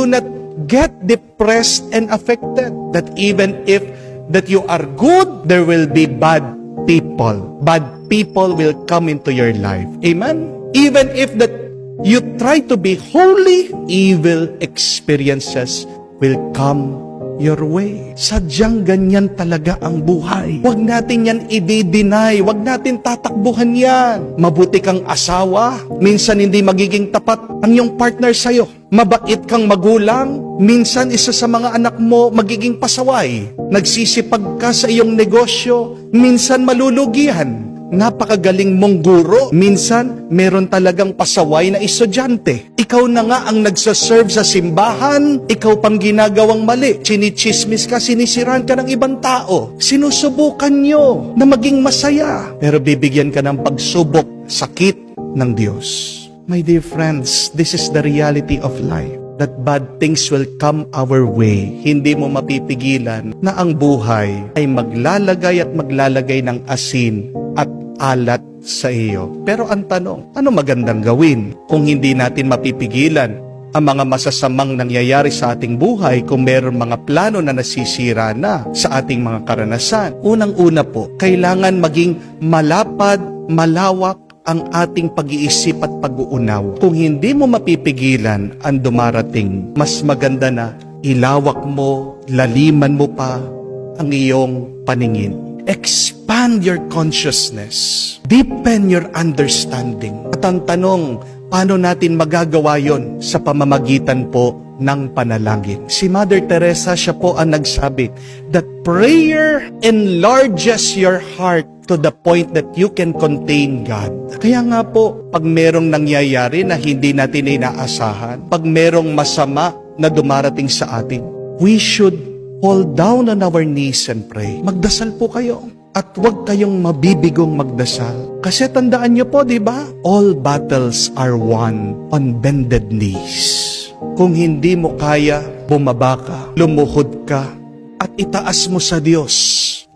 do not get depressed and affected. That even if that you are good, there will be bad people. Bad people will come into your life. Amen? Even if that you try to be holy, evil experiences will come your way. Sadyang ganyan talaga ang buhay. Huwag natin yan i-deny. Huwag natin tatakbuhan yan. Mabuti kang asawa, minsan hindi magiging tapat ang iyong partner sa'yo. Mabait kang magulang, minsan isa sa mga anak mo magiging pasaway. Nagsisipag ka sa iyong negosyo, minsan malulugihan. Napakagaling mong guro, minsan meron talagang pasaway na estudyante. Ikaw na nga ang nagsaserve sa simbahan, ikaw pang ginagawang mali. Sinichismis ka, sinisiran ka ng ibang tao. Sinusubukan nyo na maging masaya, pero bibigyan ka ng pagsubok, sakit ng Diyos. My dear friends, this is the reality of life. That bad things will come our way. Hindi mo mapipigilan na ang buhay ay maglalagay at maglalagay ng asin at alat sa iyo. Pero ang tanong, ano magandang gawin kung hindi natin mapipigilan ang mga masasamang nangyayari sa ating buhay kung meron mga plano na nasisira na sa ating mga karanasan? Unang-una po, kailangan maging malapad, malawak ang ating pag-iisip at pag-uunaw. Kung hindi mo mapipigilan ang dumarating, mas maganda na ilawak mo, laliman mo pa ang iyong paningin. Expand your consciousness. Deepen your understanding. At ang tanong, paano natin magagawa yon? Sa pamamagitan po ng panalangin. Si Mother Teresa, siya po ang nagsabi that prayer enlarges your heart to the point that you can contain God. Kaya nga po, pag merong nangyayari na hindi natin inaasahan, pag merong masama na dumarating sa atin, we should fall down on our knees and pray. Magdasal po kayo. At huwag kayong mabibigong magdasal. Kasi tandaan niyo po, di ba? All battles are won on bended knees. Kung hindi mo kaya, bumaba ka, lumuhod ka, at itaas mo sa Diyos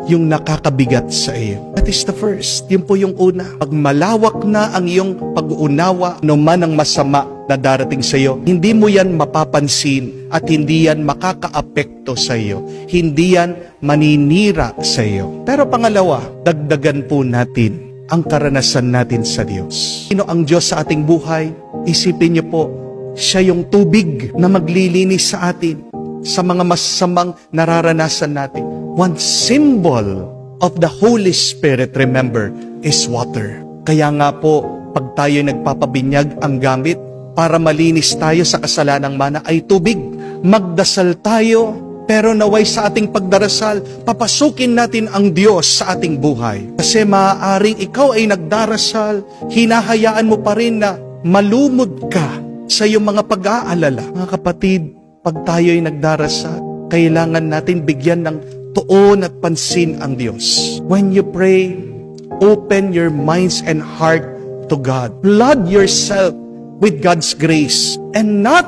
yung nakakabigat sa iyo. That is the first. Yun po yung una. Pag malawak na ang iyong pag-uunawa, no man ang masama na darating sa iyo, hindi mo yan mapapansin at hindi yan makakaapekto sa iyo. Hindi yan maninira sa iyo. Pero pangalawa, dagdagan po natin ang karanasan natin sa Diyos. Sino ang Diyos sa ating buhay? Isipin niyo po, siya yung tubig na maglilinis sa atin sa mga masamang nararanasan natin. One symbol of the Holy Spirit, remember, is water. Kaya nga po, pag tayo nagpapabinyag, ang gamit para malinis tayo sa kasalanang mana ay tubig. Magdasal tayo, pero naway sa ating pagdarasal, papasukin natin ang Diyos sa ating buhay. Kasi maaaring ikaw ay nagdarasal, hinahayaan mo pa rin na malumod ka sa iyong mga pag-aalala. Mga kapatid, pag tayo ay nagdarasal, kailangan natin bigyan ng tuon at pansin ang Diyos. When you pray, open your minds and heart to God. Flood yourself with God's grace and not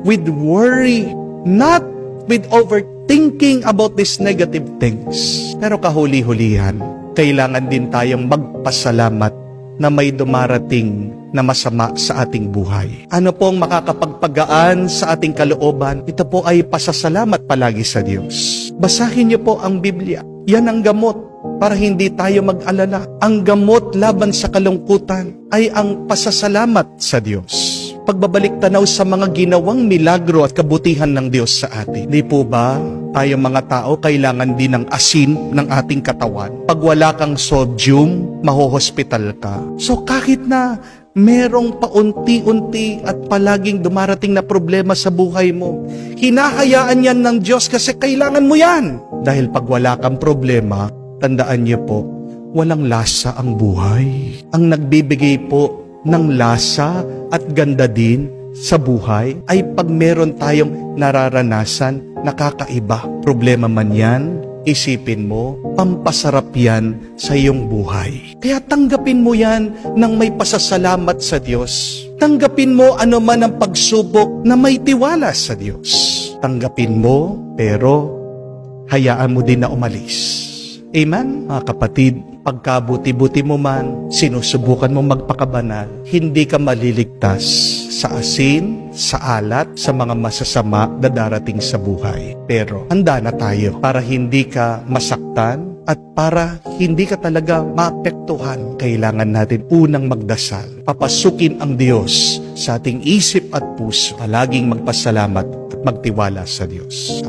with worry, not with overthinking about these negative things. Pero kahuli-hulihan, kailangan din tayong magpasalamat na may dumarating na masama sa ating buhay. Ano pong makakapagpagaan sa ating kalooban? Ito po ay pasasalamat palagi sa Diyos. Basahin niyo po ang Biblia. Yan ang gamot para hindi tayo mag-alala. Ang gamot laban sa kalungkutan ay ang pasasalamat sa Diyos. Pagbabalik tanaw sa mga ginawang milagro at kabutihan ng Diyos sa atin. Di po ba tayo mga tao kailangan din ng asin ng ating katawan? Pag wala kang sodium, mahohospital ka. So kahit na merong paunti-unti at palaging dumarating na problema sa buhay mo, hinahayaan yan ng Diyos kasi kailangan mo yan. Dahil pag wala kang problema, tandaan niyo po, walang lasa ang buhay. Ang nagbibigay po ng lasa at ganda din sa buhay ay pag meron tayong nararanasan nakakaiba. Problema man yan, isipin mo, pampasarap yan sa iyong buhay. Kaya tanggapin mo yan ng may pasasalamat sa Diyos. Tanggapin mo ano man ang pagsubok na may tiwala sa Diyos. Tanggapin mo, pero hayaan mo din na umalis. Amen? Mga kapatid, pagkabuti-buti mo man, sinusubukan mo magpakabanal, hindi ka maliligtas sa asin, sa alat, sa mga masasama na darating sa buhay. Pero handa na tayo para hindi ka masaktan at para hindi ka talaga maapektuhan. Kailangan natin unang magdasal. Papasukin ang Diyos sa ating isip at puso. Palaging magpasalamat at magtiwala sa Diyos.